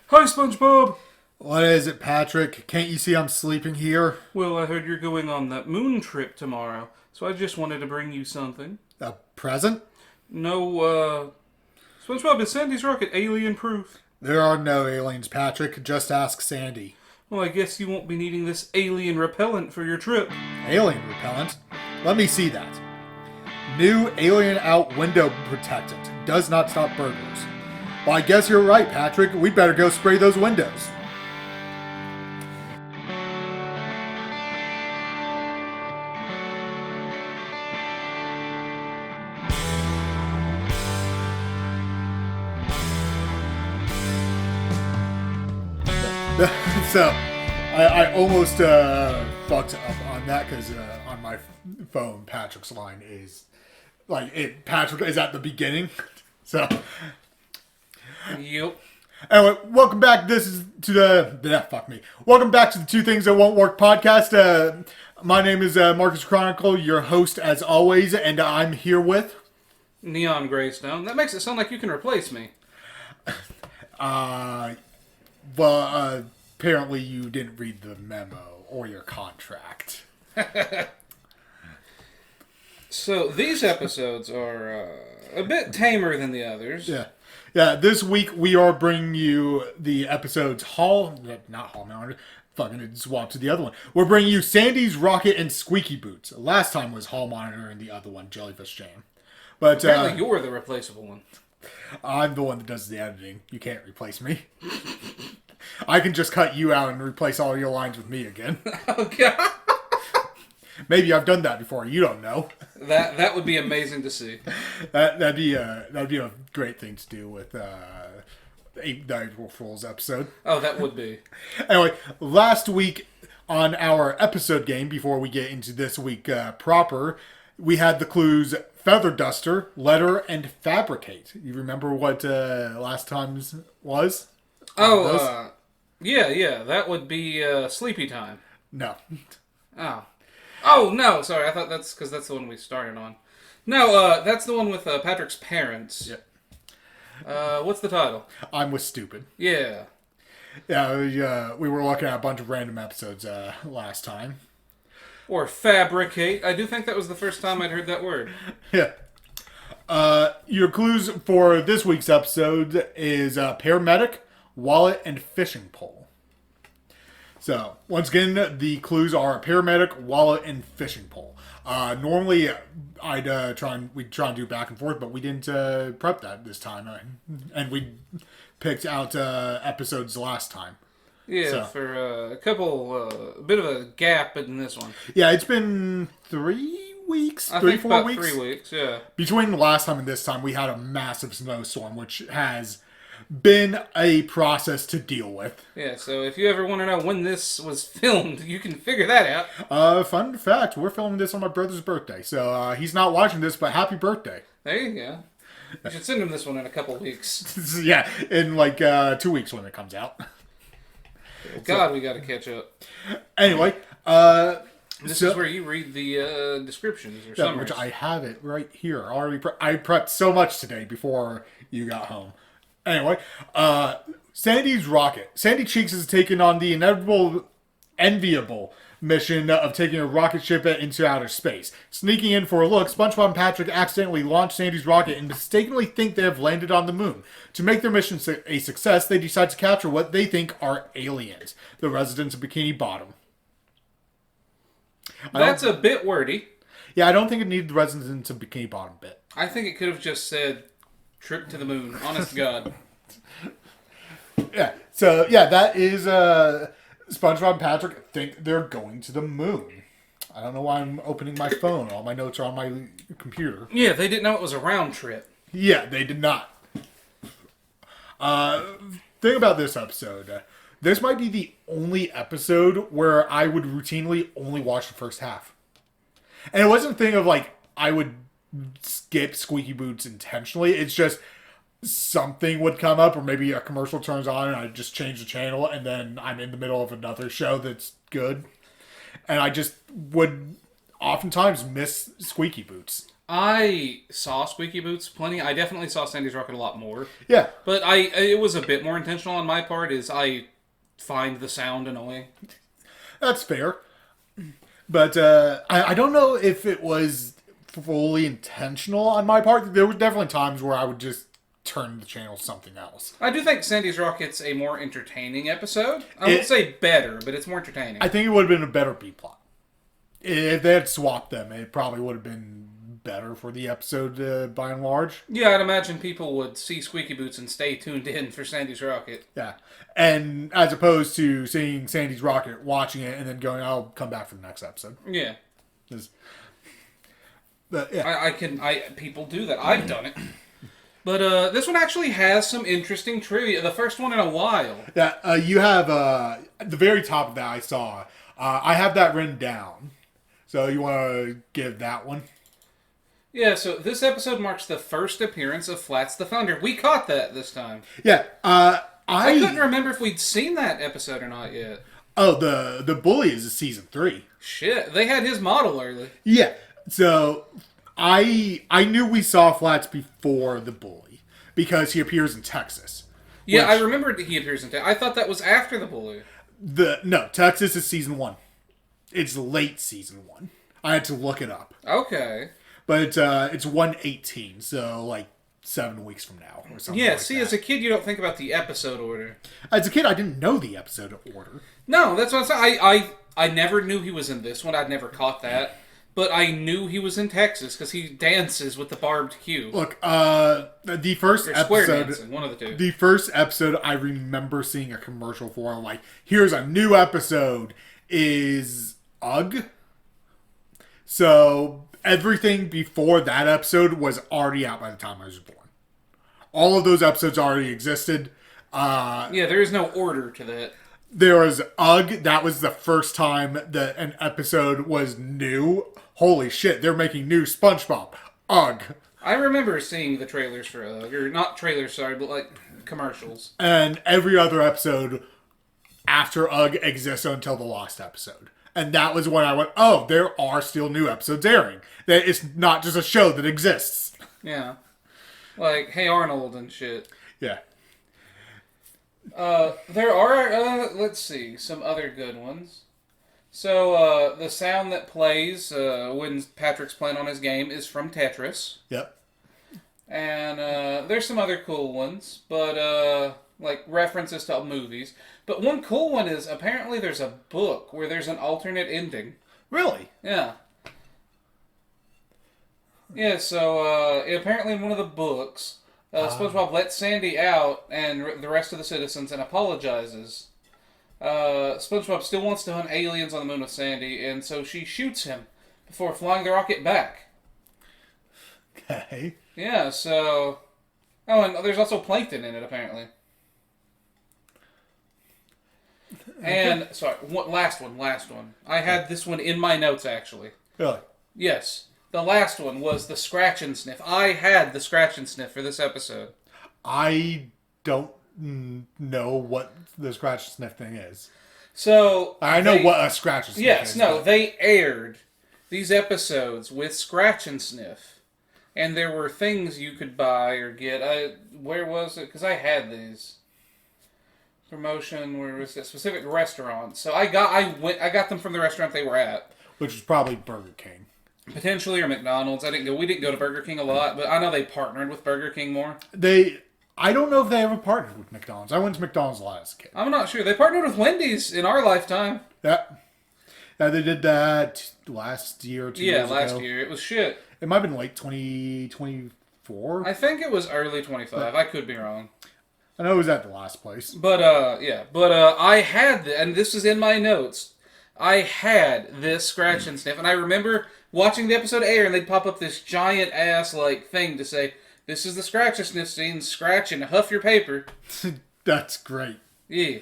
Hi, SpongeBob! What is it, Patrick? Can't you see I'm sleeping here? Well, I heard you're going on that moon trip tomorrow, so I just wanted to bring you something. A present? No, SpongeBob, is Sandy's rocket alien proof? There are no aliens, Patrick. Just ask Sandy. Well, I guess you won't be needing this alien repellent for your trip. Alien repellent? Let me see that. New alien out window protectant. Does not stop burglars. Well, I guess you're right, Patrick. We'd better go spray those windows. So, I almost fucked up on that because on my phone, Patrick's line is Patrick is at the beginning. So, Yep. anyway, welcome back. This is to the fuck me. Welcome back to the Two Things That Won't Work podcast. My name is Marcus Chronicle, your host as always, and I'm here with Neon Greystone. That makes it sound like you can replace me. Apparently you didn't read the memo or your contract. So, these episodes are a bit tamer than the others. Yeah. This week we are bringing you the episodes not Hall Mount. Fucking it swapped to the other one. We're bringing you Sandy's Rocket and Squeeky Boots. Last time was Hall Monitor and the other one, Jellyfish Jam. But Apparently you're the replaceable one. I'm the one that does the editing. You can't replace me. I can just cut you out and replace all your lines with me again. Oh, God. Maybe I've done that before. You don't know. That would be amazing to see. That'd be a great thing to do with the April Fool's episode. Oh, that would be. Anyway, last week on our episode game, before we get into this week proper, we had the clues Feather Duster, Letter, and Fabricate. You remember what last time's was? Yeah, that would be Sleepy Time. No. Oh, no, sorry, I thought that's because that's the one we started on. No, that's the one with Patrick's parents. Yeah. What's the title? I'm with Stupid. Yeah. Yeah, we were looking at a bunch of random episodes last time. Or Fabricate. I do think that was the first time I'd heard that word. Yeah. Your clues for this week's episode is paramedic, wallet, and fishing pole. So, once again, the clues are paramedic, wallet, and fishing pole. Normally, we'd try and do back and forth, but we didn't prep that this time. And we picked out episodes last time. Yeah, for a couple, bit of a gap in this one. Yeah, it's been 3 weeks, I think 4 about weeks. 3 weeks, yeah. Between the last time and this time, we had a massive snowstorm, which has been a process to deal with. Yeah, so if you ever want to know when this was filmed, you can figure that out. Fun fact, we're filming this on my brother's birthday, so he's not watching this, but happy birthday. There you go. You should send him this one in a couple weeks. Yeah, in 2 weeks when it comes out. God, we got to catch up. Anyway, This is where you read the descriptions or summaries. which I have it right here. I prepped so much today before you got home. Anyway, Sandy's rocket. Sandy Cheeks has taken on the enviable mission of taking a rocket ship into outer space. Sneaking in for a look, SpongeBob and Patrick accidentally launch Sandy's rocket and mistakenly think they have landed on the moon. To make their mission a success, they decide to capture what they think are aliens, the residents of Bikini Bottom. That's a bit wordy. Yeah, I don't think it needed the residents of Bikini Bottom bit. I think it could have just said, trip to the moon. Honest to God. Yeah, so yeah, that is SpongeBob and Patrick think they're going to the moon. I don't know why I'm opening my phone. All my notes are on my computer. Yeah, they didn't know it was a round trip. Yeah, they did not. Thing about this episode, this might be the only episode where I would routinely only watch the first half. And it wasn't a thing of I would skip Squeaky Boots intentionally. It's just something would come up, or maybe a commercial turns on and I just change the channel, and then I'm in the middle of another show that's good. And I just would oftentimes miss Squeaky Boots. I saw Squeaky Boots plenty. I definitely saw Sandy's Rocket a lot more. Yeah, But it was a bit more intentional on my part, is I find the sound annoying. that's fair. But I don't know if it was fully intentional on my part. There were definitely times where I would just turn the channel to something else. I do think Sandy's Rocket's a more entertaining episode. I won't say better, but it's more entertaining. I think it would have been a better B plot. If they had swapped them, it probably would have been better for the episode by and large. Yeah, I'd imagine people would see Squeaky Boots and stay tuned in for Sandy's Rocket. Yeah. And as opposed to seeing Sandy's Rocket, watching it, and then going, I'll come back for the next episode. Yeah. But, yeah. People do that. I've done it. But this one actually has some interesting trivia. The first one in a while. Yeah, you have, at the very top of that I saw, I have that written down. So you want to give that one? Yeah, so this episode marks the first appearance of Flats the Thunder. We caught that this time. Yeah, I couldn't remember if we'd seen that episode or not yet. Oh, the Bully is season 3. Shit, they had his model early. Yeah, so I knew we saw Flats before the Bully because he appears in Texas. Yeah, I remembered that he appears in Texas. I thought that was after the Bully. No, Texas is season 1. It's late season 1. I had to look it up. Okay. But it's 118, so like 7 weeks from now or something. Yeah, like see, that. as a kid, you don't think about the episode order. As a kid, I didn't know the episode order. No, that's what I'm saying. I never knew he was in this one. I'd never caught that. But I knew he was in Texas because he dances with the barbed cue. Look, the first Square episode, dancing, one of the two. the first episode, I remember seeing a commercial for, like, here's a new episode, is UGG. So everything before that episode was already out by the time I was born. All of those episodes already existed. Yeah, there is no order to that. There was UGG. That was the first time that an episode was new. Holy shit, they're making new SpongeBob. UGG. I remember seeing the trailers for or not trailers, sorry, but like commercials. And every other episode after UGG exists until the last episode. And that was when I went, oh, there are still new episodes airing. That it's not just a show that exists. Yeah. Like, Hey Arnold and shit. Yeah. There are, let's see, some other good ones. So, the sound that plays when Patrick's playing on his game is from Tetris. Yep. And there's some other cool ones, but like references to movies. But one cool one is apparently there's a book where there's an alternate ending. Really? Yeah. Yeah, so apparently in one of the books, SpongeBob lets Sandy out and the rest of the citizens and apologizes. SpongeBob still wants to hunt aliens on the moon with Sandy, and so she shoots him before flying the rocket back. Okay. Yeah, so... Oh, and there's also plankton in it, apparently. And, sorry, last one. I had this one in my notes, actually. Really? Yes. The last one was the scratch and sniff. I had the scratch and sniff for this episode. I don't know what the scratch and sniff thing is. So... I know what a scratch and sniff is. Yes, no, they aired these episodes with scratch and sniff. And there were things you could buy or get. Where was it? Because I had these. Promotion, where was it? Specific restaurants. So I got them from the restaurant they were at. Which was probably Burger King. Potentially, or McDonald's. We didn't go to Burger King a lot, but I know they partnered with Burger King more. I don't know if they ever partnered with McDonald's. I went to McDonald's a lot as a kid. I'm not sure. They partnered with Wendy's in our lifetime. Yeah. Yeah, they did that last year or 2 years ago. Yeah, last year. It was shit. It might have been late 2024. I think it was early 25. I could be wrong. I know it was at the last place. But, yeah. But, I had, and this is in my notes, I had this scratch and sniff, and I remember watching the episode air, and they'd pop up this giant-ass, like, thing to say, this is the scratch and sniff scene, scratch and huff your paper. That's great. Yeah.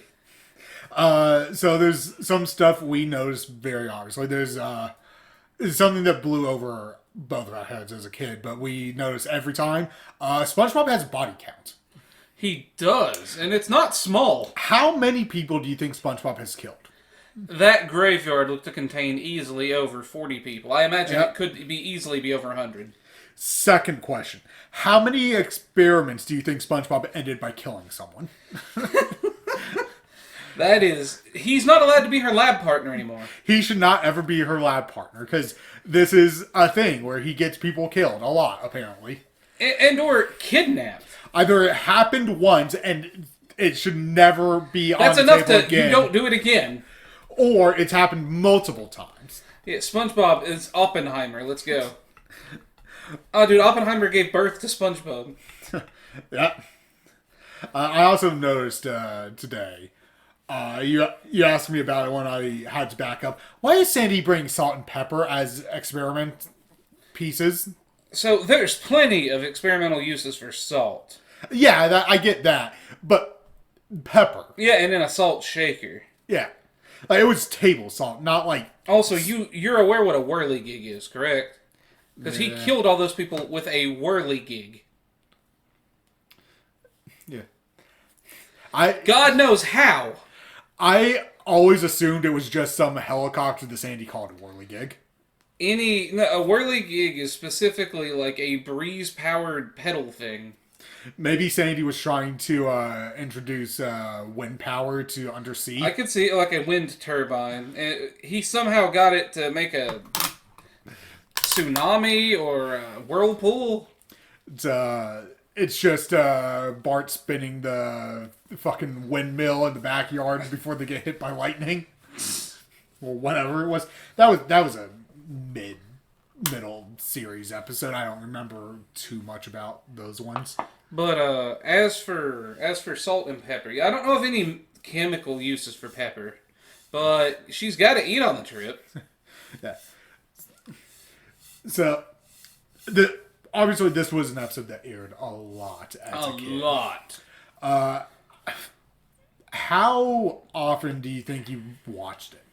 So there's some stuff we noticed very obviously. There's something that blew over both of our heads as a kid, but we notice every time. SpongeBob has a body count. He does, and it's not small. How many people do you think SpongeBob has killed? That graveyard looked to contain easily over 40 people. I imagine it could easily be over 100. Second question. How many experiments do you think SpongeBob ended by killing someone? He's not allowed to be her lab partner anymore. He should not ever be her lab partner, because this is a thing where he gets people killed a lot, apparently. And or kidnapped. Either it happened once and it should never be That's on the enough table to again. you don't do it again. Or it's happened multiple times. Yeah, SpongeBob is Oppenheimer. Let's go. Oh, dude, Oppenheimer gave birth to SpongeBob. Yeah. I also noticed today, you asked me about it when I had to back up. Why is Sandy bringing salt and pepper as experiment pieces? So there's plenty of experimental uses for salt. Yeah, I get that. But pepper. Yeah, and in a salt shaker. Yeah. Like, it was table salt, not like... Also, you're aware what a whirligig is, correct? Because he killed all those people with a whirligig. Yeah. God knows how. I always assumed it was just some helicopter that Sandy called a whirligig. A whirligig is specifically like a breeze-powered pedal thing. Maybe Sandy was trying to introduce wind power to undersea. I could see it like a wind turbine. He somehow got it to make a tsunami or a whirlpool. It's just Bart spinning the fucking windmill in the backyard before they get hit by lightning. Or whatever it was. That was a middle series episode. I don't remember too much about those ones. But as for salt and pepper, I don't know of any chemical uses for pepper, but she's got to eat on the trip. Yeah. So, obviously this was an episode that aired a lot as a kid. A lot. How often do you think you watched it?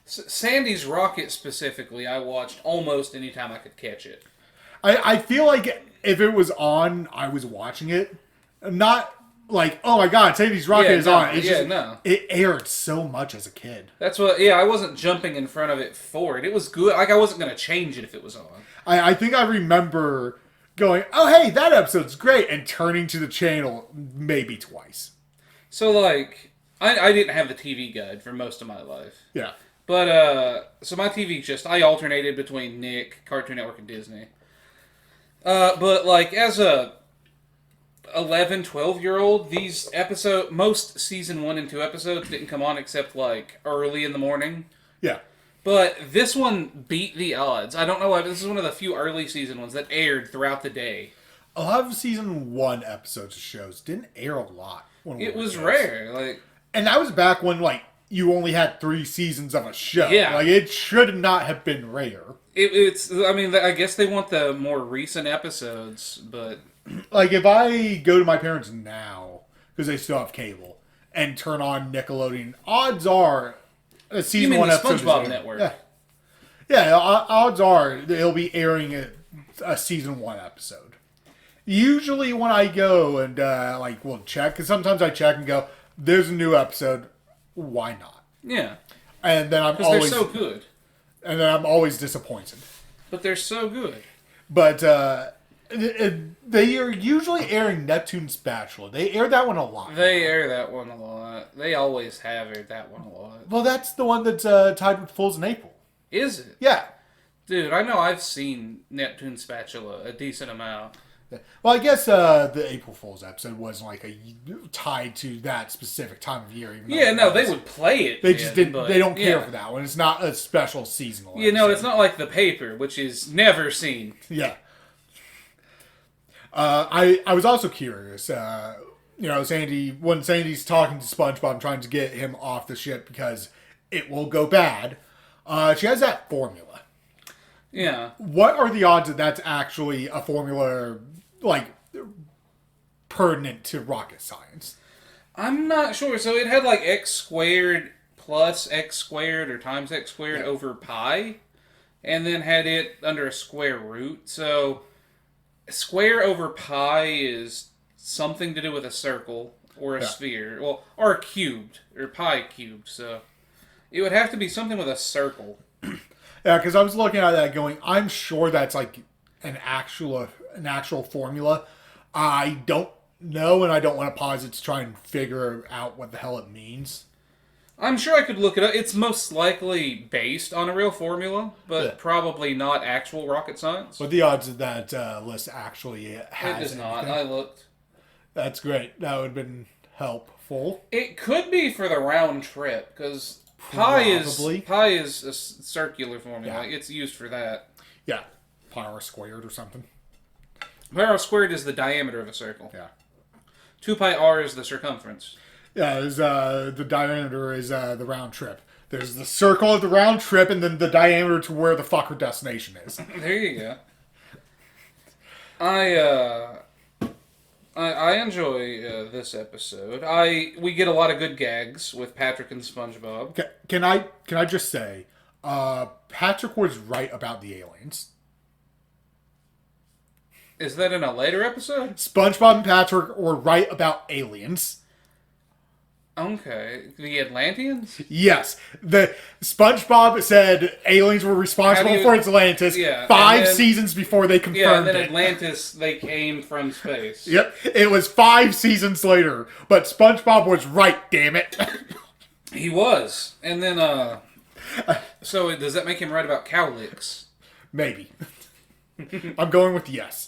Sandy's Rocket specifically, I watched almost any time I could catch it. I feel like if it was on, I was watching it. Not like, oh my god, Sandy's Rocket is on. It's it aired so much as a kid. That's what, I wasn't jumping in front of it for it. It was good. Like, I wasn't going to change it if it was on. I think I remember going, oh hey, that episode's great, and turning to the channel maybe twice. So, like, I didn't have the TV guide for most of my life. Yeah. But, so my TV I alternated between Nick, Cartoon Network, and Disney. But, like, as a 11, 12-year-old, most season 1 and 2 episodes didn't come on except, like, early in the morning. Yeah. But this one beat the odds. I don't know why, but this is one of the few early season ones that aired throughout the day. A lot of season 1 episodes of shows didn't air a lot. It was rare. Like, and that was back when, like, you only had 3 seasons of a show. Yeah. Like, it should not have been rare. I guess they want the more recent episodes, but... Like, if I go to my parents now, because they still have cable, and turn on Nickelodeon, odds are a season 1 episode is SpongeBob Network. Yeah, odds are they'll be airing a season 1 episode. Usually when I go and, we'll check, because sometimes I check and go, there's a new episode, why not? Yeah. And then I'm always... Because they're so good. And then I'm always disappointed. But they're so good. But they are usually airing Neptune Spatula. They air that one a lot. They air that one a lot. They always have aired that one a lot. Well, that's the one that's tied with Fools in April. Is it? Yeah. Dude, I know I've seen Neptune Spatula a decent amount. Well, I guess the April Fool's episode wasn't tied to that specific time of year. Yeah, no, they would play it. They just didn't. They don't care for that one. It's not a special seasonal. You know, it's not like The Paper, which is never seen. Yeah. I was also curious. When Sandy's talking to SpongeBob, trying to get him off the ship because it will go bad. She has that formula. Yeah. What are the odds that that's actually a formula, pertinent to rocket science? I'm not sure. So it had x squared plus x squared or times x squared over pi, and then had it under a square root. So square over pi is something to do with a circle or a sphere, or cubed or pi cubed. So it would have to be something with a circle. Yeah, because I was looking at that going, I'm sure that's an actual formula. I don't know, and I don't want to pause it to try and figure out what the hell it means. I'm sure I could look it up. It's most likely based on a real formula, but Yeah. probably not actual rocket science. What the odds of that list actually has? It does not. anything? I looked. That's great. That would have been helpful. It could be for the round trip, because pi is a circular formula. Yeah. It's used for that. Yeah, pi squared or something. Pi r squared is the diameter of a circle. Yeah. 2 pi r is the circumference. Yeah, the diameter is the round trip. There's the circle of the round trip, and then the diameter to where the fucker destination is. There you go. I enjoy this episode. We get a lot of good gags with Patrick and SpongeBob. Can I just say, Patrick was right about the aliens. Is that in a later episode? SpongeBob and Patrick were right about aliens. Okay. The Atlanteans? Yes. The SpongeBob said aliens were responsible for Atlantis 5 seasons before they confirmed Yeah, and then it. Atlantis, they came from space. Yep. It was 5 seasons later, but SpongeBob was right, damn it. He was. And then, so does that make him right about cowlicks? Maybe. I'm going with yes.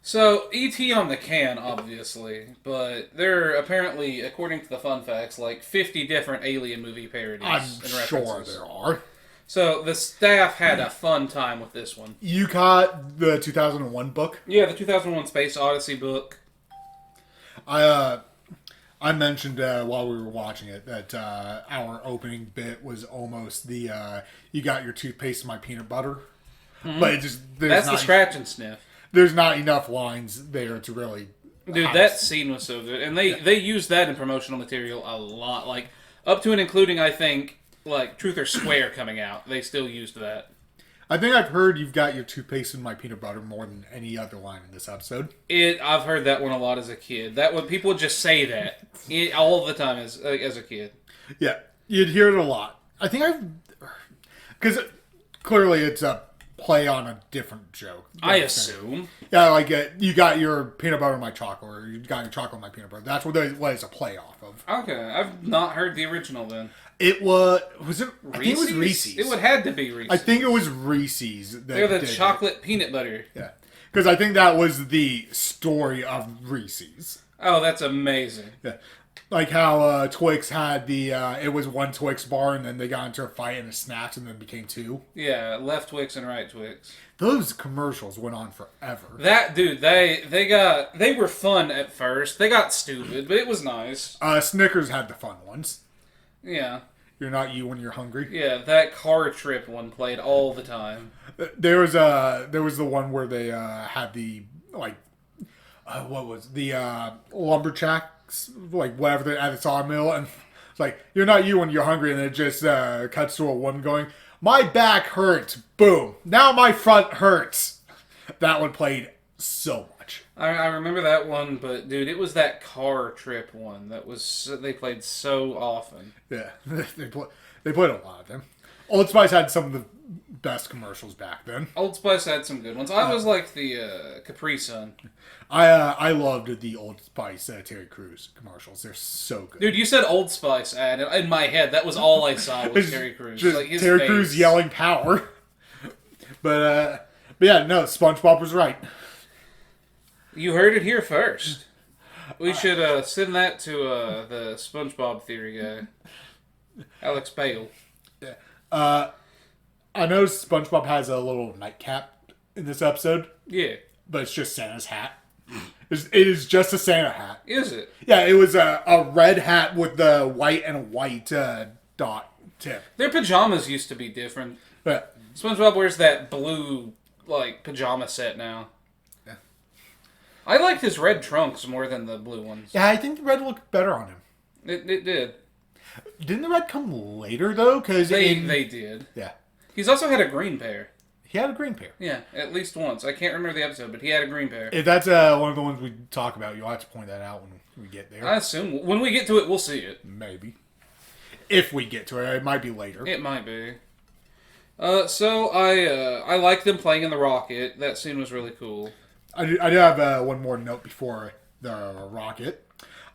So, E.T. on the can, obviously, but there are apparently, according to the fun facts, like 50 different Alien movie parodies I'm and sure references. there are. So, the staff had a fun time with this one. You got the 2001 book? Yeah, the 2001 Space Odyssey book. I mentioned while we were watching it that our opening bit was almost the you got your toothpaste and my peanut butter. Mm-hmm. But it just... That's the scratch and sniff. There's not enough lines there to really... Dude, that scene was so good. And they used that in promotional material a lot. Like, up to and including, I think, like, Truth or Square coming out. They still used that. I think I've heard you've got your toothpaste and my peanut butter more than any other line in this episode. I've heard that one a lot as a kid. People would just say that all the time as a kid. Yeah, you'd hear it a lot. I think because clearly it's a play on a different joke. I assume. Yeah, like you got your peanut butter and my chocolate, or you got your chocolate and my peanut butter. That's what it's a play off of. Okay, I've not heard the original then. It was it? Reese's? I think it was Reese's. It would have to be Reese's. I think it was Reese's. They're the chocolate peanut butter. Yeah, because I think that was the story of Reese's. Oh, that's amazing. Yeah. Like how Twix had it was one Twix bar, and then they got into a fight and it snapped, and then became 2. Yeah, left Twix and right Twix. Those commercials went on forever. They were fun at first. They got stupid, but it was nice. Snickers had the fun ones. Yeah. You're not you when you're hungry. Yeah, that car trip one played all the time. There was the one where they had the what was the lumberjacks, like whatever they at the sawmill, and it's like, you're not you when you're hungry, and it just cuts to a woman going, my back hurts, boom, now my front hurts. That one played so much. I remember that one, but dude, it was that car trip one they played so often. Yeah, they played a lot of them. Old Spice had some of the best commercials back then. Old Spice had some good ones. I always liked the Capri Sun. I loved the Old Spice Terry Crews commercials. They're so good. Dude, you said Old Spice ad, and in my head, that was all I saw was Terry Crews. Just like his Terry face. Crews yelling power. But yeah, no, SpongeBob was right. You heard it here first. We should send that to the SpongeBob theory guy, Alex Bale. Yeah. I know SpongeBob has a little nightcap in this episode. Yeah. But it's just Santa's hat. It is just a Santa hat. Is it? Yeah, it was a red hat with the white and a white dot tip. Their pajamas used to be different. But SpongeBob wears that blue, pajama set now. Yeah. I liked his red trunks more than the blue ones. Yeah, I think the red looked better on him. It did. Didn't the red come later, though? Cause they did. Yeah. He's also had a green pair. He had a green pair. Yeah, at least once. I can't remember the episode, but he had a green pair. If that's one of the ones we talk about, you'll have to point that out when we get there. I assume when we get to it, we'll see it. Maybe. If we get to it. It might be later. It might be. So I like them playing in the rocket. That scene was really cool. I do have one more note before the rocket.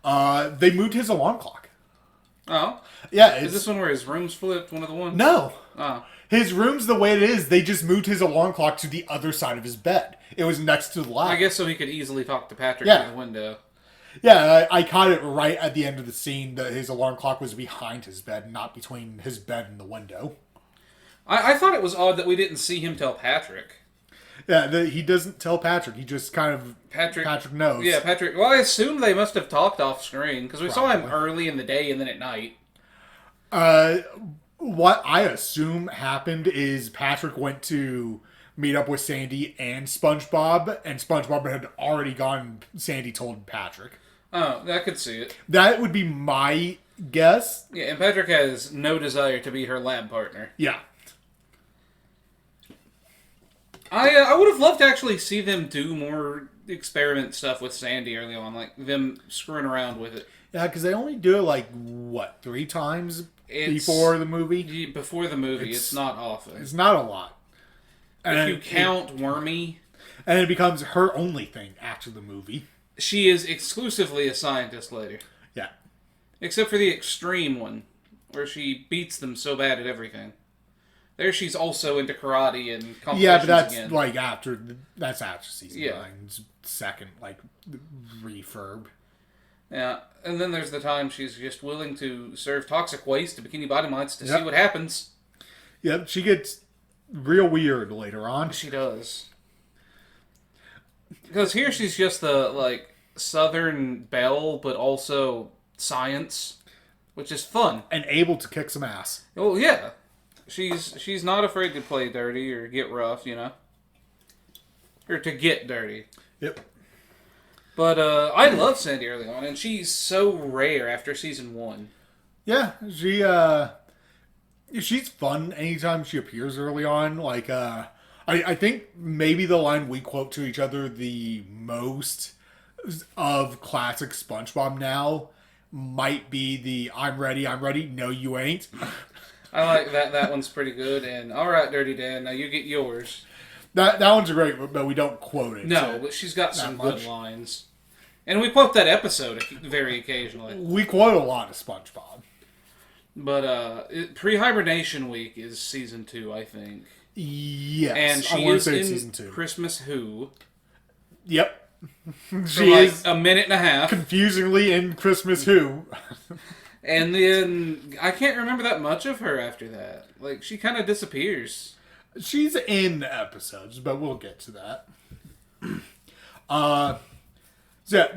They moved his alarm clock. Oh. Yeah. Is this one where his room's flipped, one of the ones? No. Oh. His room's the way it is. They just moved his alarm clock to the other side of his bed. It was next to the lab. I guess so he could easily talk to Patrick through the window. Yeah, I caught it right at the end of the scene that his alarm clock was behind his bed, not between his bed and the window. I thought it was odd that we didn't see him tell Patrick. Yeah, he doesn't tell Patrick. He just kind of... Patrick knows. Yeah, Patrick... Well, I assume they must have talked off screen, because we saw him early in the day and then at night. What I assume happened is Patrick went to meet up with Sandy and SpongeBob, and SpongeBob had already gone. Sandy told Patrick. Oh, I could see it. That would be my guess. Yeah, and Patrick has no desire to be her lab partner. Yeah. I would have loved to actually see them do more experiment stuff with Sandy early on, like them screwing around with it. Yeah, because they only do it 3 times before the movie? Before the movie, it's not often. It's not a lot. If you count Wormy. And it becomes her only thing after the movie. She is exclusively a scientist later. Yeah. Except for the extreme one, where she beats them so bad at everything. There she's also into karate and competitions. Yeah, but that's again. That's after season 9's second refurb. Yeah, and then there's the time she's just willing to serve toxic waste to Bikini Bottomites to see what happens. Yep, she gets real weird later on. She does. Because here she's just the Southern belle, but also science, which is fun and able to kick some ass. Oh yeah. She's not afraid to play dirty or get rough, or to get dirty. Yep. But I love Sandy early on, and she's so rare after season 1. Yeah, she's fun anytime she appears early on. I think maybe the line we quote to each other the most of classic SpongeBob now might be the "I'm ready, no you ain't." I like that. That one's pretty good. And all right, Dirty Dan, now you get yours. That one's great, but we don't quote it. No, but she's got some good lines. And we quote that episode very occasionally. We quote a lot of SpongeBob. But pre-hibernation week is season 2, I think. Yes, and she is in season 2. Christmas Who. Yep. She is a minute and a half. Confusingly in Christmas Who. And then I can't remember that much of her after that. She kind of disappears. She's in episodes, but we'll get to that. So yeah,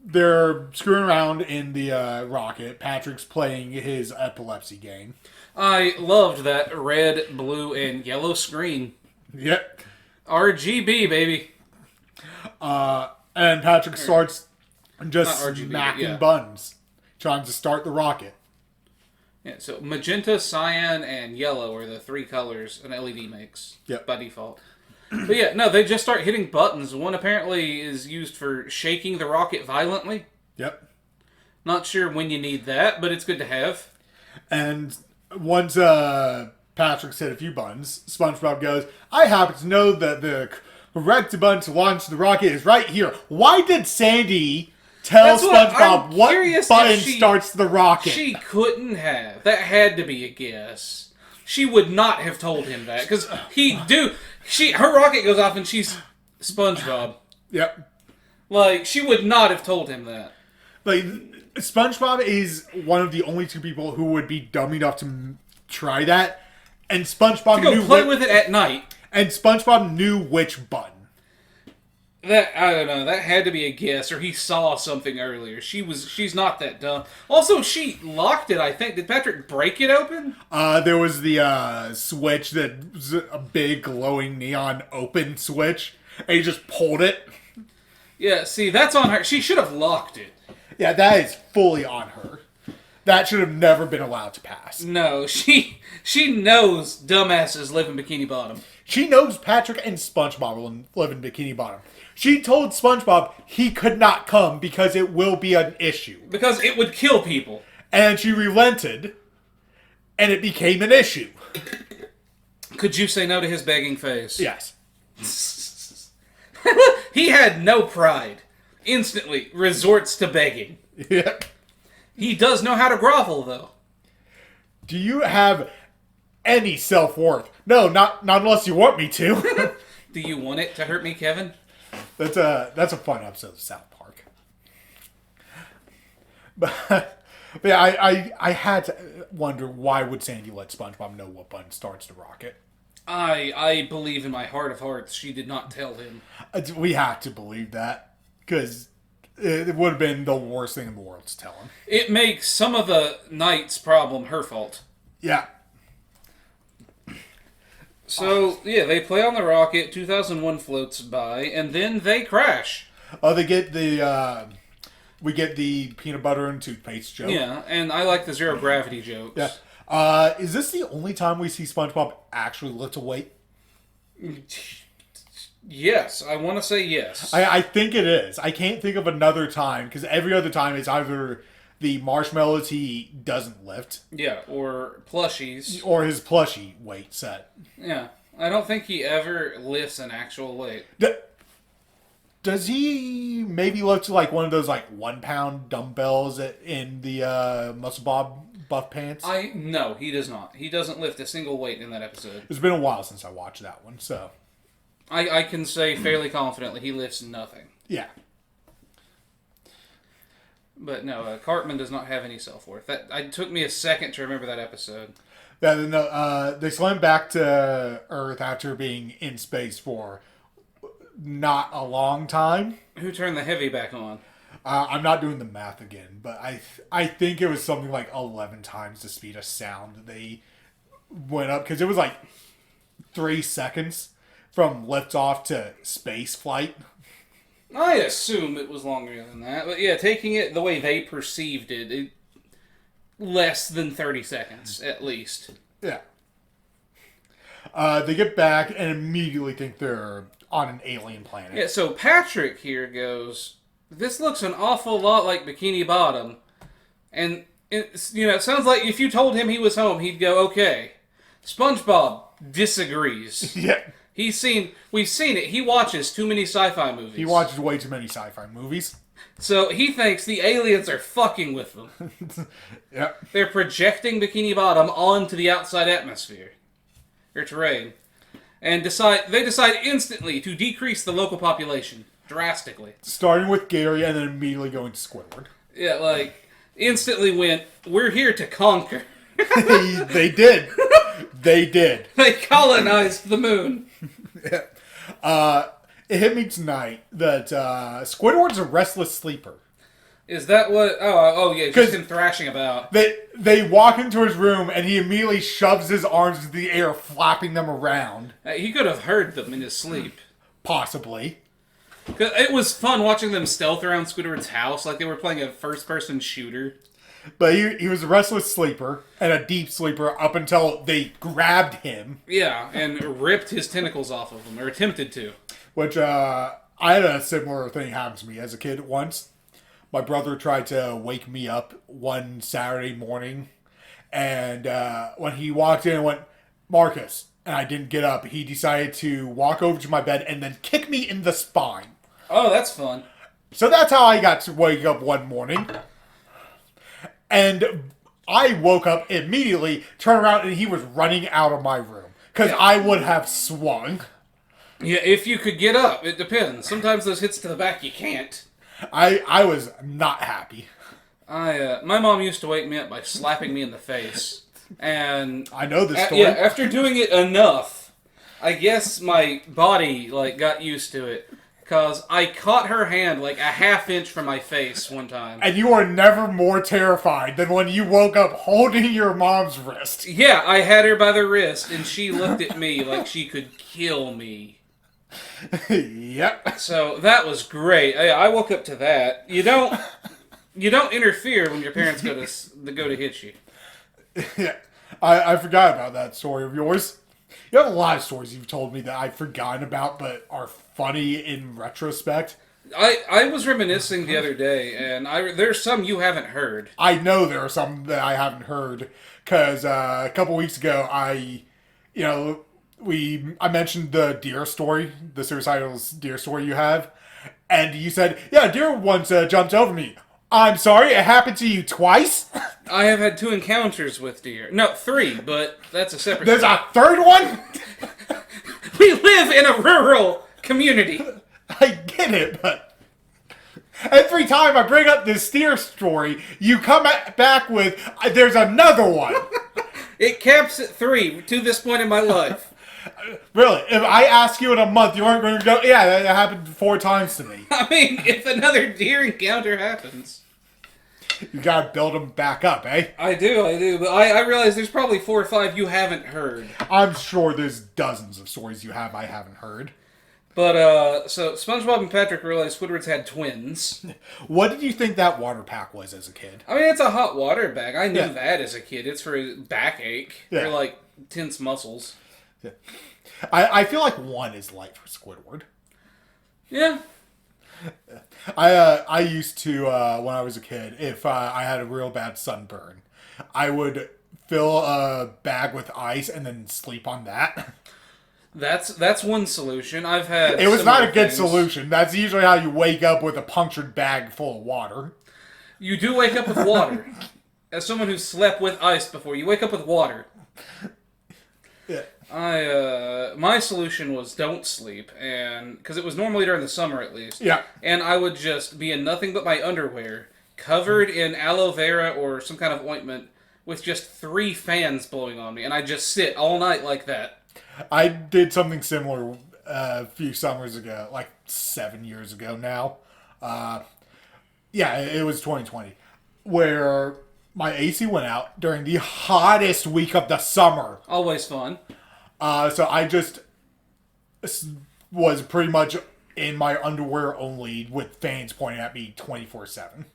they're screwing around in the rocket. Patrick's playing his epilepsy game. I loved that red, blue, and yellow screen. Yep. RGB, baby. And Patrick starts just smacking buttons, trying to start the rocket. Yeah, so magenta, cyan, and yellow are the 3 colors an LED makes by default. But yeah, no, they just start hitting buttons. One apparently is used for shaking the rocket violently. Yep. Not sure when you need that, but it's good to have. And once Patrick's hit a few buttons, SpongeBob goes, I happen to know that the correct button to launch the rocket is right here. Why did Sandy tell SpongeBob what button starts the rocket? She couldn't have. That had to be a guess. She would not have told him that, because her rocket goes off and she's SpongeBob. Yep. She would not have told him that. SpongeBob is one of the only 2 people who would be dumb enough to try that, and SpongeBob knew play with it at night. And SpongeBob knew which button. That I don't know. That had to be a guess, or he saw something earlier. She's not that dumb. Also, she locked it. I think. Did Patrick break it open? There was the switch that was a big glowing neon open switch, and he just pulled it. Yeah. See, that's on her. She should have locked it. Yeah, that is fully on her. That should have never been allowed to pass. No, she knows dumbasses live in Bikini Bottom. She knows Patrick and SpongeBob live in Bikini Bottom. She told SpongeBob he could not come because it will be an issue. Because it would kill people. And she relented, and it became an issue. Could you say no to his begging face? Yes. He had no pride. Instantly resorts to begging. Yeah. He does know how to grovel, though. Do you have any self-worth? No, not unless you want me to. Do you want it to hurt me, Kevin? That's a fun episode of South Park. But yeah, I had to wonder, why would Sandy let SpongeBob know what button starts the rocket? I believe in my heart of hearts she did not tell him. We have to believe that, because it would have been the worst thing in the world to tell him. It makes some of the night's problem her fault. Yeah. So, yeah, they play on the rocket, 2001 floats by, and then they crash. Oh, they get the, we get the peanut butter and toothpaste joke. Yeah, and I like the zero gravity jokes. Yeah. Is this the only time we see SpongeBob actually lift a weight? Yes, I want to say yes. I think it is. I can't think of another time, because every other time it's either the marshmallows he doesn't lift. Yeah, or plushies. Or his plushie weight set. Yeah, I don't think he ever lifts an actual weight. Does he maybe lift like one of those like 1 pound dumbbells in the Muscle Bob buff pants? No, he does not. He doesn't lift a single weight in that episode. It's been a while since I watched that one, so... I can say fairly confidently he lifts nothing. Yeah. But no, Cartman does not have any self-worth. It took me a second to remember that episode. Yeah, no, they slam back to Earth after being in space for not a long time. Who turned the heavy back on? I'm not doing the math again, but I think it was something like 11 times the speed of sound that they went up, because it was like 3 seconds from liftoff to space flight. I assume it was longer than that. But yeah, taking it the way they perceived it less than 30 seconds, at least. Yeah. They get back and immediately think they're on an alien planet. Yeah, so Patrick here goes, this looks an awful lot like Bikini Bottom. And, it sounds like if you told him he was home, he'd go, okay. SpongeBob disagrees. Yeah. We've seen it. He watches too many sci-fi movies. He watches way too many sci-fi movies. So he thinks the aliens are fucking with them. Yep. They're projecting Bikini Bottom onto the outside atmosphere. Or terrain. And they decide instantly to decrease the local population. Drastically. Starting with Gary and then immediately going to Squidward. Yeah, instantly went, we're here to conquer. They did. They did. They colonized the moon. It hit me tonight that Squidward's a restless sleeper. Is that what... Oh yeah, just him thrashing about. They walk into his room and he immediately shoves his arms into the air, flapping them around. He could have heard them in his sleep. Possibly. 'Cause it was fun watching them stealth around Squidward's house like they were playing a first-person shooter. But he was a restless sleeper and a deep sleeper up until they grabbed him. Yeah, and ripped his tentacles off of him, or attempted to. Which, I had a similar thing happen to me as a kid once. My brother tried to wake me up one Saturday morning, and when he walked in and went, Marcus, and I didn't get up, he decided to walk over to my bed and then kick me in the spine. Oh, that's fun. So that's how I got to wake up one morning. And I woke up immediately, turned around, and he was running out of my room. Because I would have swung. Yeah, if you could get up. It depends. Sometimes those hits to the back, you can't. I was not happy. My mom used to wake me up by slapping me in the face. And I know this story. Yeah, after doing it enough, I guess my body got used to it. Because I caught her hand a half-inch from my face one time. And you are never more terrified than when you woke up holding your mom's wrist. Yeah, I had her by the wrist, and she looked at me like she could kill me. Yep. So that was great. I woke up to that. You don't interfere when your parents go to hit you. Yeah, I forgot about that story of yours. You have a lot of stories you've told me that I've forgotten about, but are funny in retrospect. I was reminiscing the other day, and there's some you haven't heard. I know there are some that I haven't heard, because a couple weeks ago, I mentioned the deer story, the suicidal deer story you have, and you said, yeah, deer once jumped over me. I'm sorry, it happened to you twice? I have had 2 encounters with deer. No, 3, but that's a separate There's story. a third one? We live in a rural community. I get it, but every time I bring up this deer story, you come back with, there's another one. It caps at 3 to this point in my life. Really, if I ask you in a month, you aren't going to go, yeah, that happened 4 times to me. I mean, if another deer encounter happens. You gotta build them back up, eh? I do, but I realize there's probably 4 or 5 you haven't heard. I'm sure there's dozens of stories I haven't heard. But, so SpongeBob and Patrick realized Squidward's had twins. What did you think that water pack was as a kid? I mean, it's a hot water bag. I knew that as a kid. It's for backache. Yeah. For, like, tense muscles. Yeah. I feel like 1 is light for Squidward. Yeah. I used to, when I was a kid, if I had a real bad sunburn, I would fill a bag with ice and then sleep on that. That's one solution. I've had. It was not a good things. solution. That's usually how you wake up with a punctured bag full of water. You do wake up with water. As someone who slept with ice before, you wake up with water. Yeah. My solution was don't sleep, and because it was normally during the summer at least. Yeah. And I would just be in nothing but my underwear, covered in aloe vera or some kind of ointment, with just 3 fans blowing on me, and I'd just sit all night like that. I did something similar a few summers ago, like 7 years ago now. Yeah, it was 2020, where my AC went out during the hottest week of the summer. Always fun. So I just was pretty much in my underwear only with fans pointing at me 24/7.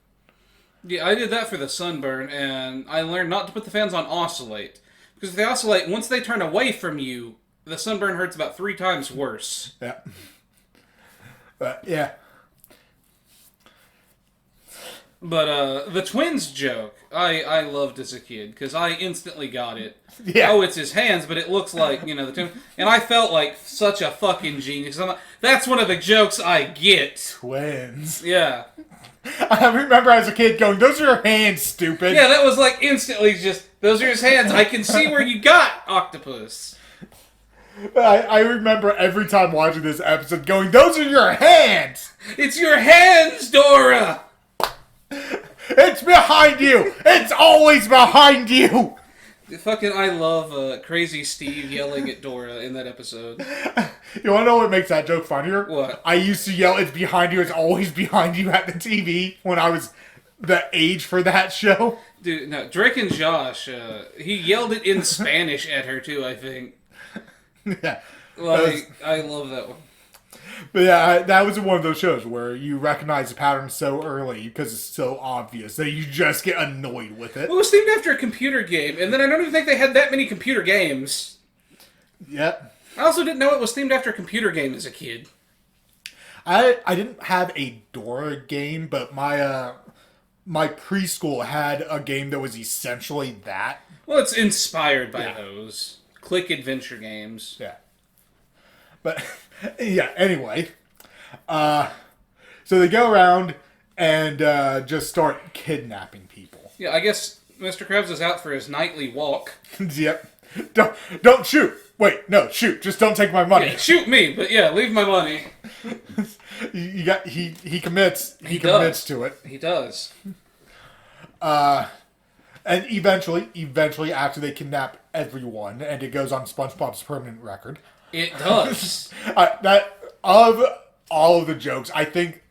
Yeah, I did that for the sunburn, and I learned not to put the fans on oscillate. Because if they oscillate, once they turn away from you, the sunburn hurts about 3 times worse. Yeah. But, yeah. But, the twins joke, I loved as a kid, because I instantly got it. Yeah. Oh, it's his hands, but it looks like, the twin. And I felt like such a fucking genius. I'm like, that's one of the jokes I get. Twins. Yeah. I remember as a kid going, those are your hands, stupid. Yeah, that was like instantly just, those are his hands. I can see where you got octopus. I remember every time watching this episode going, those are your hands! It's your hands, Dora! It's behind you! It's always behind you! Fucking, I love Crazy Steve yelling at Dora in that episode. You wanna know what makes that joke funnier? What? I used to yell, it's behind you, it's always behind you at the TV when I was the age for that show. Dude, no, Drake and Josh, he yelled it in Spanish at her too, I think. Yeah. Like, I love that one. But yeah, that was one of those shows where you recognize the pattern so early because it's so obvious that you just get annoyed with it. Well, it was themed after a computer game, and then I don't even think they had that many computer games. Yep. I also didn't know it was themed after a computer game as a kid. I didn't have a Dora game, but my preschool had a game that was essentially that. Well, it's inspired by those. Click adventure games. Yeah. But, yeah, anyway. So they go around and just start kidnapping people. Yeah, I guess Mr. Krabs is out for his nightly walk. Yep. Don't shoot. Wait, no, shoot. Just don't take my money. Yeah, shoot me, but yeah, leave my money. He commits. He does. commits to it. He does. And eventually, after they kidnap everyone, and it goes on SpongeBob's permanent record. It does. That of all of the jokes, I think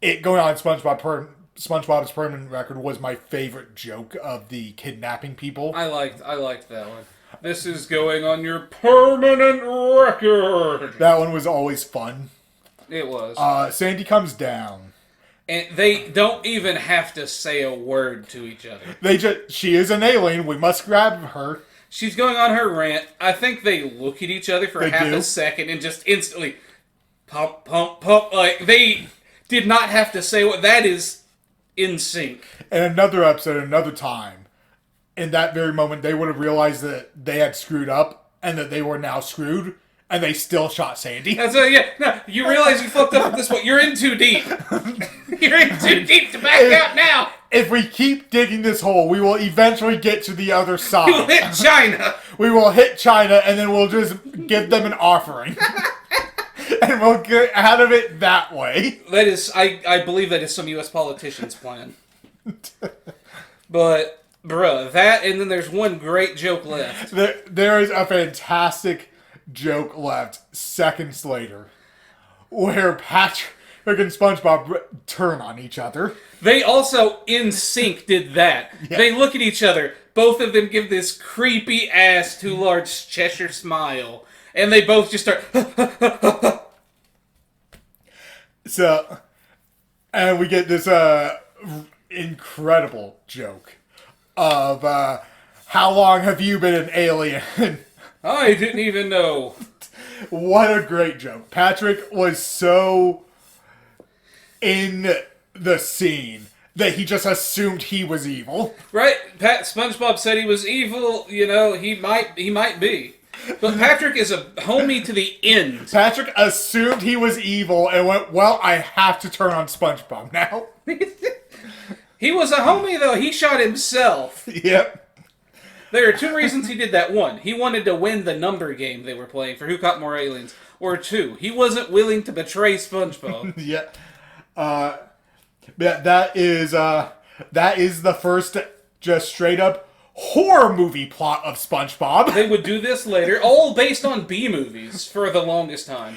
it going on SpongeBob's permanent record was my favorite joke of the kidnapping people. I liked that one. This is going on your permanent record. That one was always fun. It was. Sandy comes down. And they don't even have to say a word to each other. She is an alien. We must grab her. She's going on her rant. I think they look at each other for half a second and just instantly pump, pump, pump. Like, they did not have to say what. That is in sync. In another episode, another time, in that very moment, they would have realized that they had screwed up, and that they were now screwed, and they still shot Sandy. That's no, you realize you fucked up at this point. You're in too deep. You're in too deep to back out now. If we keep digging this hole, we will eventually get to the other side. We'll hit China. We will hit China, and then we'll just give them an offering. And we'll get out of it that way. That is, I believe that is some U.S. politician's plan. But, bruh, that, and then there's one great joke left. There is a fantastic joke left seconds later, where Patrick and SpongeBob turn on each other. They also, in sync, did that. Yeah. They look at each other. Both of them give this creepy-ass, too large Cheshire smile. And they both just start... So, and we get this incredible joke of, how long have you been an alien? I didn't even know. What a great joke. Patrick was so in the scene that he just assumed he was evil. Right? SpongeBob said he was evil. You know, he might be. But Patrick is a homie to the end. Patrick assumed he was evil and went, well, I have to turn on SpongeBob now. He was a homie, though. He shot himself. Yep. There are two reasons he did that. One, he wanted to win the number game they were playing for who caught more aliens. Or two, he wasn't willing to betray SpongeBob. Yeah. That is the first just straight up horror movie plot of SpongeBob. They would do this later, all based on B movies for the longest time.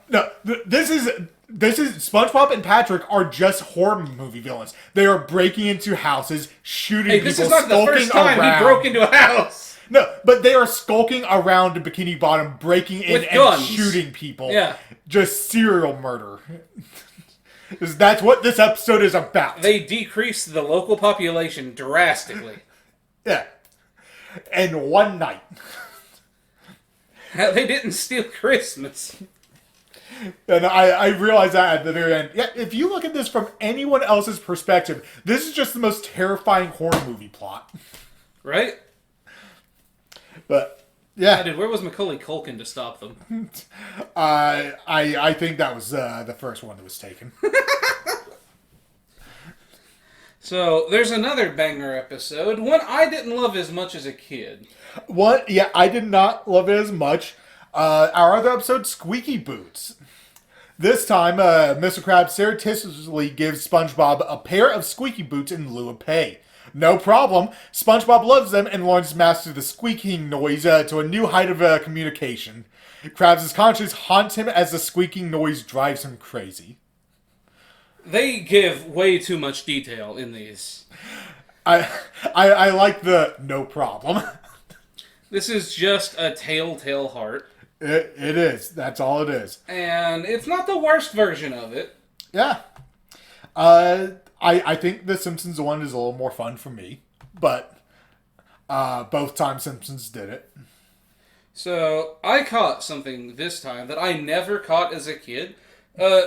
No, this is SpongeBob and Patrick are just horror movie villains. They are breaking into houses, shooting people, this is not the first time around. He broke into a house. No, but they are skulking around Bikini Bottom, breaking in with and guns. Shooting people. Yeah. Just serial murder. That's what this episode is about. They decreased the local population drastically. Yeah. And one night. They didn't steal Christmas. And I realized that at the very end. Yeah, if you look at this from anyone else's perspective, this is just the most terrifying horror movie plot. Right? But, yeah. Dude, where was Macaulay Culkin to stop them? I think that was the first one that was taken. So, there's another banger episode. One I didn't love as much as a kid. What? Yeah, I did not love it as much. Our other episode, Squeeky Boots. This time, Mr. Krabs surreptitiously gives SpongeBob a pair of squeaky boots in lieu of pay. No problem. SpongeBob loves them and learns to master the squeaking noise to a new height of communication. Krabs' conscience haunts him as the squeaking noise drives him crazy. They give way too much detail in these. I like the no problem. This is just a telltale heart. It is. That's all it is. And it's not the worst version of it. Yeah. I think the Simpsons one is a little more fun for me. But both times Simpsons did it. So, I caught something this time that I never caught as a kid.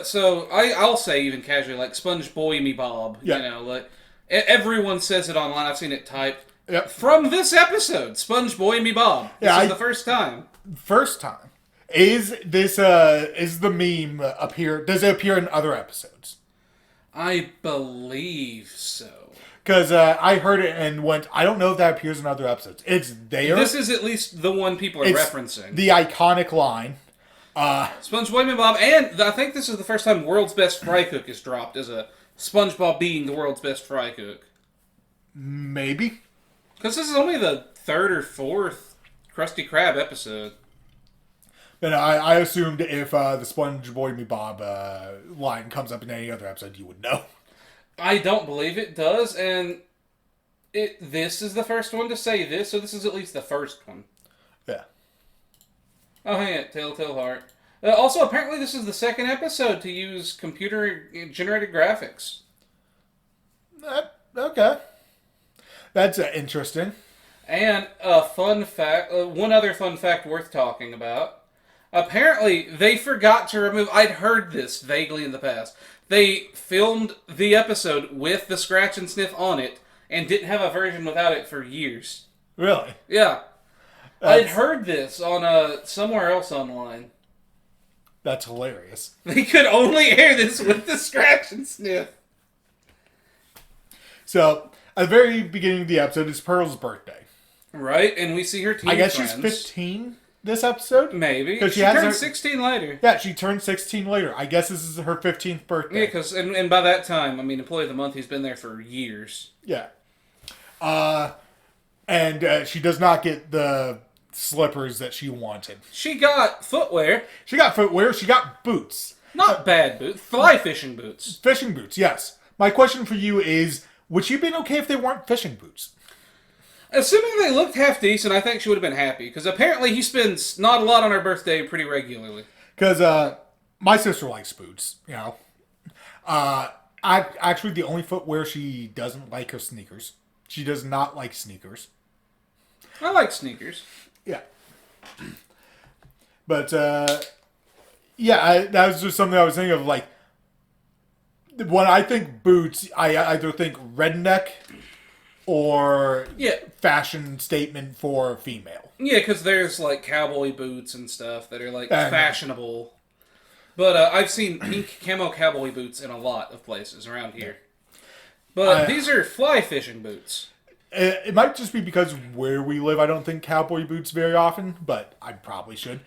So, I'll say even casually, like, Sponge Boy Me Bob. Yeah. You know, like, everyone says it online. I've seen it typed. Yep. From this episode, Sponge Boy Me Bob. This is the first time. First time. Is the meme appear? Does it appear in other episodes? I believe so. Because I heard it and went, I don't know if that appears in other episodes. It's there. This is at least the one people are referencing. The iconic line. SpongeBob and Bob, and I think this is the first time World's Best Fry Cook is dropped as a SpongeBob being the world's best fry cook. Maybe. Because this is only the third or fourth Krusty Krab episode. And I assumed if the Sponge Boy Me Bob line comes up in any other episode, you would know. I don't believe it does, and this is the first one to say this, so this is at least the first one. Yeah. Oh, hang on, Telltale Heart. Also, apparently this is the second episode to use computer-generated graphics. Okay. That's interesting. And a fun fact, one other fun fact worth talking about. Apparently, they forgot to remove... I'd heard this vaguely in the past. They filmed the episode with the scratch and sniff on it and didn't have a version without it for years. Really? Yeah. I'd heard this on somewhere else online. That's hilarious. They could only air this with the scratch and sniff. So, at the very beginning of the episode, it's Pearl's birthday. Right, and we see her teen I guess friends. she's 15 this episode? Maybe. Because she turned 16 later. Yeah, she turned 16 later. I guess this is her 15th birthday. Yeah, because, and by that time, I mean, Employee of the Month, he's been there for years. Yeah. And she does not get the slippers that she wanted. She got footwear. She got footwear. She got boots. Not bad boots. Fly fishing boots. Fishing boots, yes. My question for you is, would she have been okay if they weren't fishing boots? Assuming they looked half decent, I think she would have been happy. Because apparently he spends not a lot on her birthday pretty regularly. Because my sister likes boots, you know. Actually, the only footwear she doesn't like are sneakers. She does not like sneakers. I like sneakers. Yeah. But, yeah, that was just something I was thinking of, like, when I think boots, I either think redneck or fashion statement for female. Yeah, because there's, like, cowboy boots and stuff that are, like, fashionable. But I've seen pink camo cowboy boots in a lot of places around here. But these are fly fishing boots. It might just be because where we live, I don't think cowboy boots very often, but I probably should.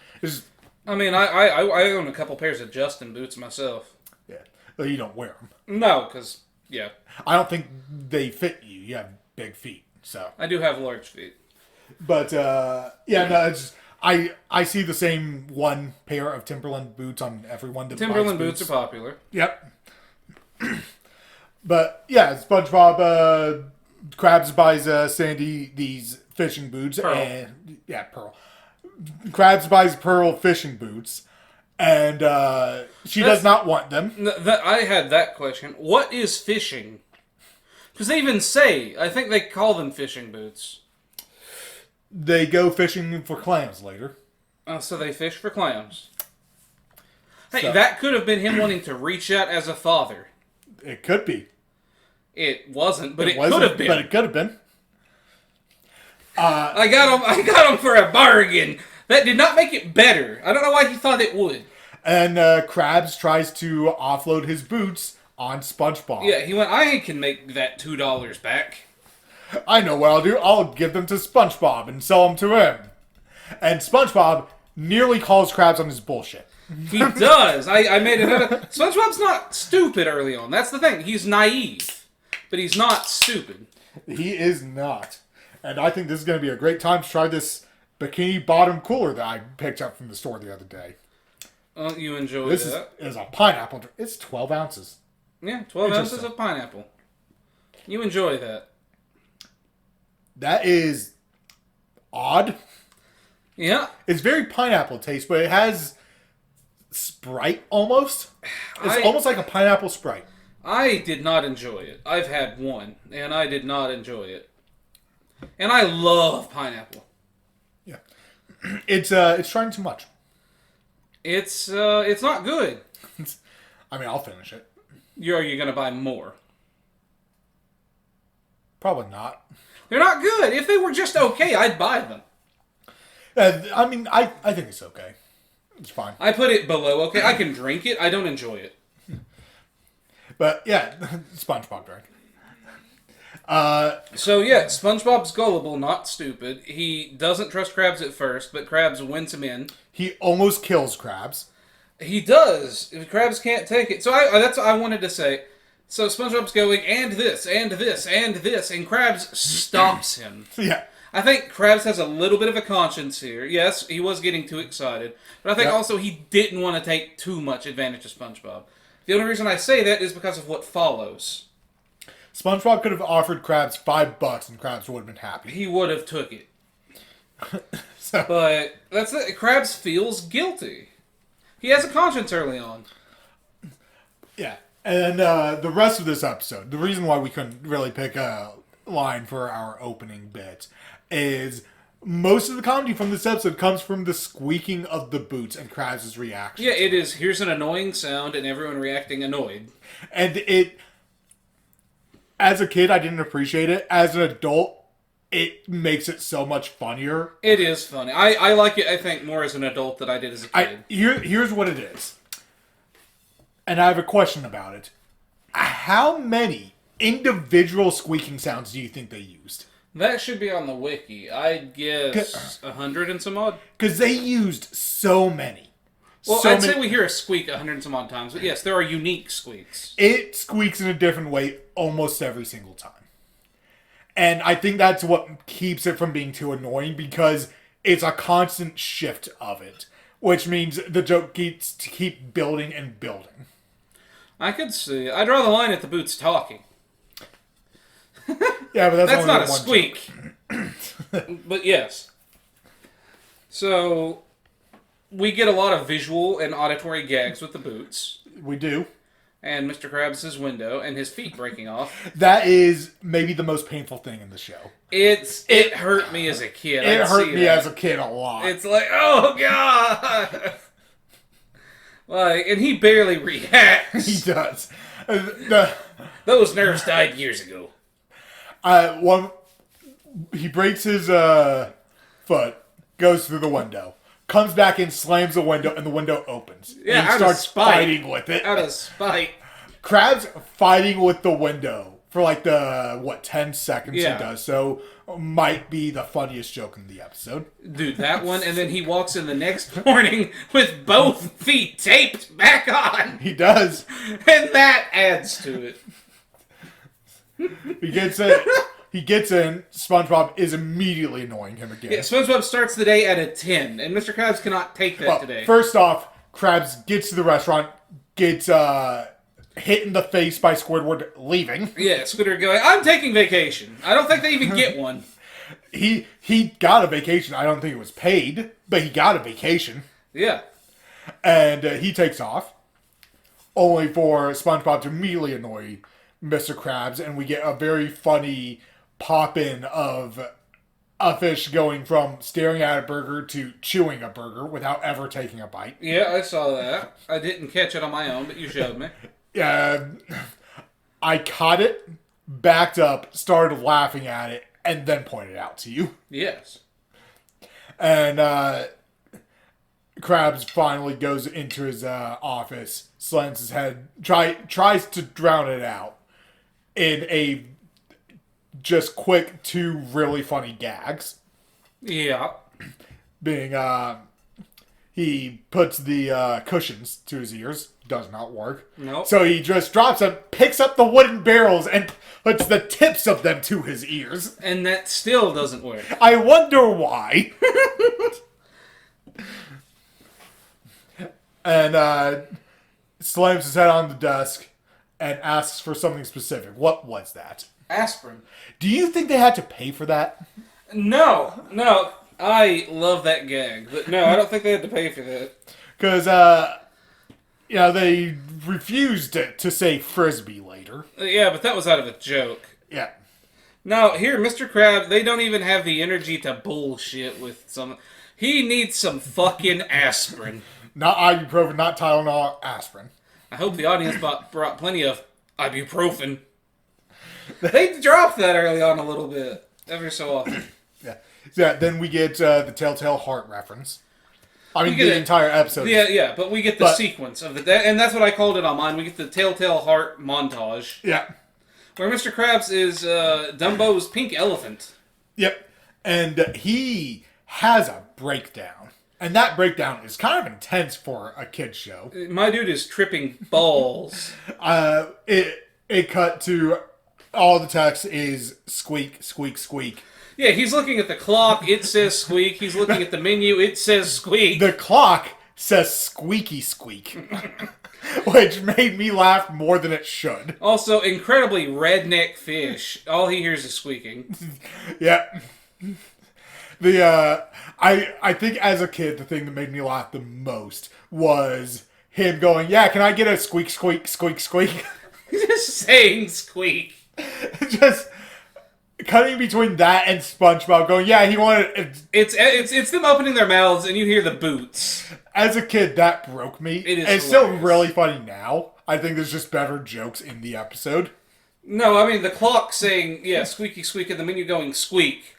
I mean, I own a couple pairs of Justin boots myself. Yeah, but you don't wear them. No, because, yeah. I don't think they fit you. You have big feet, so. I do have large feet. But, yeah, no, it's just, I see the same one pair of Timberland boots on everyone that Timberland buys boots are popular. Yep. But, yeah, SpongeBob, Krabs buys Sandy these fishing boots. Pearl. And, yeah, Pearl. Krabs buys Pearl fishing boots. And she does not want them. I had that question. What is fishing? Because they even say, I think they call them fishing boots. They go fishing for clams later. So they fish for clams. Hey, that could have been him wanting to reach out as a father. It could be. It wasn't, but it could have been. But it could have been. I got him for a bargain. That did not make it better. I don't know why he thought it would. And Krabs tries to offload his boots on SpongeBob. Yeah, he went, I can make that $2 back. I know what I'll do. I'll give them to SpongeBob and sell them to him. And SpongeBob nearly calls Krabs on his bullshit. He does. I made another... SpongeBob's not stupid early on. That's the thing. He's naive. But he's not stupid. He is not. And I think this is going to be a great time to try this bikini bottom cooler that I picked up from the store the other day. You enjoy this that. This is a pineapple. It's 12 ounces. Yeah, 12 ounces of pineapple. You enjoy that. That is odd. Yeah. It's very pineapple taste, but it has Sprite almost. It's almost like a pineapple Sprite. I did not enjoy it. I've had one, and I did not enjoy it. And I love pineapple. Yeah. It's trying too much. It's not good. I mean, I'll finish it. Are you going to buy more? Probably not. They're not good. If they were just okay, I'd buy them. I mean, I think it's okay. It's fine. I put it below okay. I can drink it. I don't enjoy it. But, yeah, SpongeBob drank. So, yeah, SpongeBob's gullible, not stupid. He doesn't trust Krabs at first, but Krabs wins him in. He almost kills Krabs. He does. If Krabs can't take it. So that's what I wanted to say. So SpongeBob's going, and this, and this, and this, and Krabs stops him. Yeah. I think Krabs has a little bit of a conscience here. Yes, he was getting too excited. But I think also he didn't want to take too much advantage of SpongeBob. The only reason I say that is because of what follows. SpongeBob could have offered Krabs $5 and Krabs would have been happy. He would have took it. But that's it. Krabs feels guilty. He has a conscience early on. Yeah. And the rest of this episode, the reason why we couldn't really pick a line for our opening bit is most of the comedy from this episode comes from the squeaking of the boots and Krabs' reaction. Yeah, it is. Here's an annoying sound and everyone reacting annoyed. And it... As a kid, I didn't appreciate it. As an adult, it makes it so much funnier. It is funny. I like it, I think, more as an adult than I did as a kid. Here's what it is. And I have a question about it. How many individual squeaking sounds do you think they used? That should be on the wiki. I'd guess 100 and some odd. Because they used so many. Well, I'd say we hear a squeak 100 and some odd times, but yes, there are unique squeaks. It squeaks in a different way almost every single time. And I think that's what keeps it from being too annoying, because it's a constant shift of it. Which means the joke keeps to keep building and building. I could see. I draw the line at the Boots talking. Yeah, but that's only not a one squeak. But yes. So, we get a lot of visual and auditory gags with the Boots. We do. And Mr. Krabs' window and his feet breaking off. That is maybe the most painful thing in the show. It hurt me as a kid. It hurt me as a kid a lot. It's like, oh god! Like, and he barely reacts. He does. Those nerves died years ago. He breaks his foot, goes through the window, comes back in, slams the window, and the window opens. Yeah, and he starts fighting with it. Out of spite. Krabs fighting with the window for like 10 seconds Yeah. he does. So might be the funniest joke in the episode. Dude, that one, and then he walks in the next morning with both feet taped back on. He does. And that adds to it. He gets it. He gets in. SpongeBob is immediately annoying him again. Yeah, SpongeBob starts the day at a 10, and Mr. Krabs cannot take that today. First off, Krabs gets to the restaurant, gets hit in the face by Squidward leaving. Yeah, Squidward going, I'm taking vacation. I don't think they even get one. He got a vacation. I don't think it was paid, but he got a vacation. Yeah. And he takes off, only for SpongeBob to immediately annoy Mr. Krabs, and we get a very funny pop-in of a fish going from staring at a burger to chewing a burger without ever taking a bite. Yeah, I saw that. I didn't catch it on my own, but you showed me. I caught it, backed up, started laughing at it, and then pointed it out to you. Yes. And Krabs finally goes into his office, slams his head, tries to drown it out in a just quick 2 really funny gags. Yeah. Being, he puts the cushions to his ears. Does not work. Nope. So he just drops them, picks up the wooden barrels, and puts the tips of them to his ears. And that still doesn't work. I wonder why. And slams his head on the desk and asks for something specific. What was that? Aspirin. Do you think they had to pay for that? No. I love that gag. But no, I don't think they had to pay for that. Because, they refused to say Frisbee later. Yeah, but that was out of a joke. Yeah. Now, here, Mr. Krabs, they don't even have the energy to bullshit with some... He needs some fucking aspirin. Not ibuprofen, not Tylenol, aspirin. I hope the audience brought plenty of ibuprofen. They dropped that early on a little bit. Every so often. Yeah, then we get the Telltale Heart reference. I mean, the entire episode. Yeah, but we get the sequence of the... And that's what I called it on mine. We get the Telltale Heart montage. Yeah. Where Mr. Krabs is Dumbo's pink elephant. Yep. And he has a breakdown. And that breakdown is kind of intense for a kid's show. My dude is tripping balls. It cut to... All the text is squeak, squeak, squeak. Yeah, he's looking at the clock, it says squeak. He's looking at the menu, it says squeak. The clock says squeaky squeak. Which made me laugh more than it should. Also, incredibly redneck fish. All he hears is squeaking. Yeah. I think as a kid, the thing that made me laugh the most was him going, yeah, can I get a squeak, squeak, squeak, squeak? Just saying squeak. Just cutting between that and SpongeBob going, yeah, he wanted... It's them opening their mouths and you hear the boots. As a kid, that broke me. It's still really funny now. I think there's just better jokes in the episode. No, I mean, the clock saying, yeah, squeaky squeak, and the menu going squeak.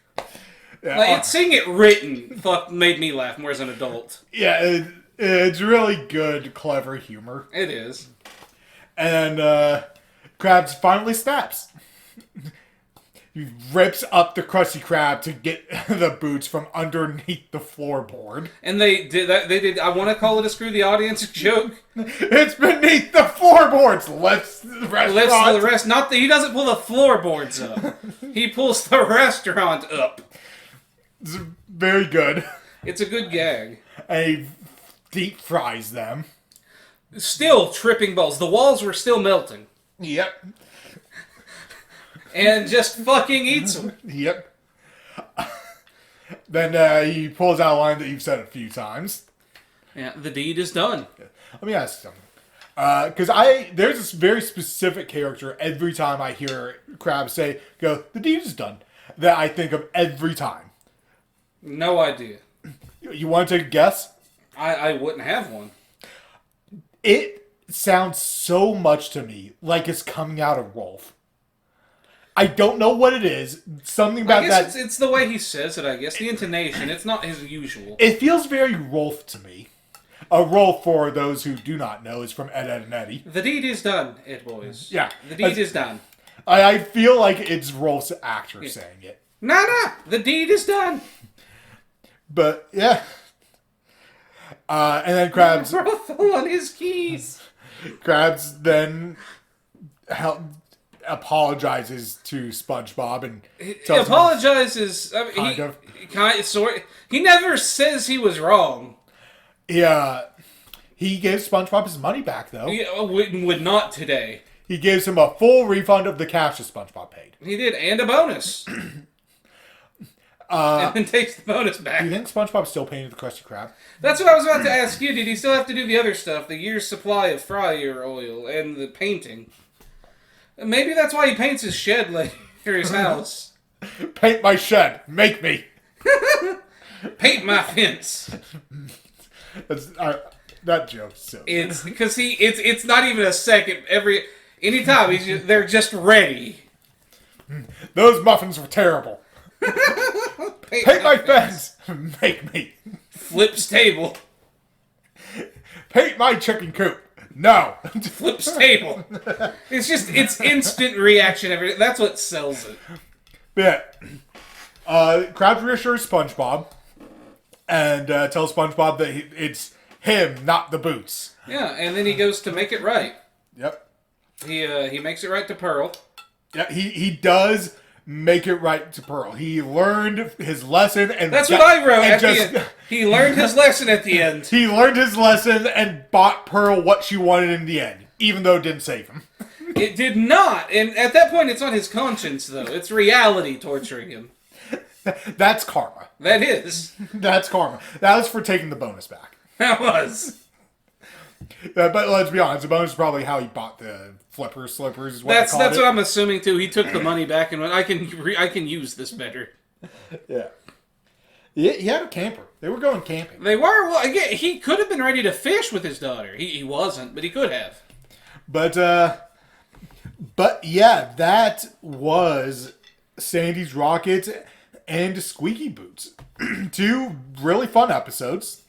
Like, seeing it written made me laugh more as an adult. Yeah, it's really good, clever humor. It is. And Krabs finally snaps. He rips up the Krusty Krab to get the boots from underneath the floorboard. And they did that. They did. I want to call it a screw the audience joke. It's beneath the floorboards. Lifts the restaurant. The rest. Not that he doesn't pull the floorboards up. He pulls the restaurant up. It's very good. It's a good gag. And he deep fries them. Still tripping balls. The walls were still melting. Yep. And just fucking eats them. Yep. Then he pulls out a line that you've said a few times. Yeah, the deed is done. Let me ask something. Because there's this very specific character every time I hear Krabs say, the deed is done, that I think of every time. No idea. You want to take a guess? I wouldn't have one. It sounds so much to me like it's coming out of Rolf. I don't know what it is. Something about that. It's the way he says it, I guess. The intonation. It's not his usual. It feels very Rolf to me. A Rolf, for those who do not know, is from Ed, Edd and Eddy. The deed is done, it boys. Yeah. The deed is done. I feel like it's Rolf's actor saying it. No. The deed is done. But, yeah. And then Krabs... Rolf fell on his keys. Krabs then apologizes to SpongeBob and tells apologizes. him, he never says he was wrong. Yeah, he gave SpongeBob his money back though. He would not today. He gives him a full refund of the cash that SpongeBob paid. He did, and a bonus. And then takes the bonus back. Do you think SpongeBob's still paying the Krusty Krab? That's what I was about to ask you. Did he still have to do the other stuff? The year's supply of fryer oil and the painting? Maybe that's why he paints his shed later, his house. Paint my shed. Make me. Paint my fence. That joke's silly. It's because it's not even a second. Anytime they're just ready. Those muffins were terrible. Paint my fence. Make me. Flips table. Paint my chicken coop. No. Flips table. It's instant reaction. That's what sells it. Yeah. Krabs reassures SpongeBob and tells SpongeBob that it's him, not the boots. Yeah, and then he goes to make it right. Yep. He makes it right to Pearl. Yeah, he does make it right to Pearl. He learned his lesson, and that's what I wrote at the end. He learned his lesson at the end. He learned his lesson and bought Pearl what she wanted in the end, even though it didn't save him. It did not, and at that point, it's not his conscience though. It's reality torturing him. That's karma. That is. That's karma. That was for taking the bonus back. That was. But let's be honest, the bonus is probably how he bought the slippers. Is what that's what I'm assuming too. He took the money back and went, I can use this better. Yeah. He had a camper. They were going camping. They were. Well, again, he could have been ready to fish with his daughter. He wasn't, but he could have. But yeah, that was Sandy's Rockets and Squeaky Boots. 2 really fun episodes.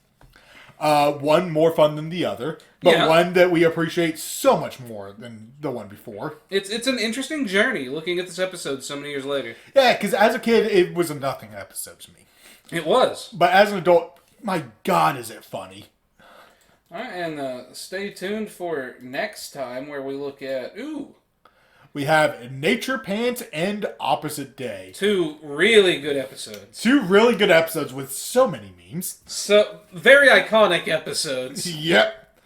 One more fun than the other, but one that we appreciate so much more than the one before. It's an interesting journey looking at this episode so many years later. Yeah, because as a kid, it was a nothing episode to me. It was. But as an adult, my God, is it funny. All right, and stay tuned for next time where we look at, we have Nature Pants and Opposite Day. 2 really good episodes. 2 really good episodes with so many memes. So, very iconic episodes. Yep.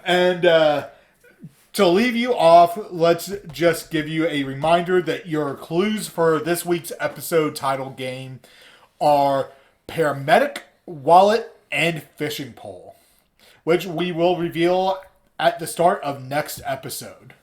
And to leave you off, let's just give you a reminder that your clues for this week's episode title game are Paramedic, Wallet, and Fishing Pole, which we will reveal at the start of next episode.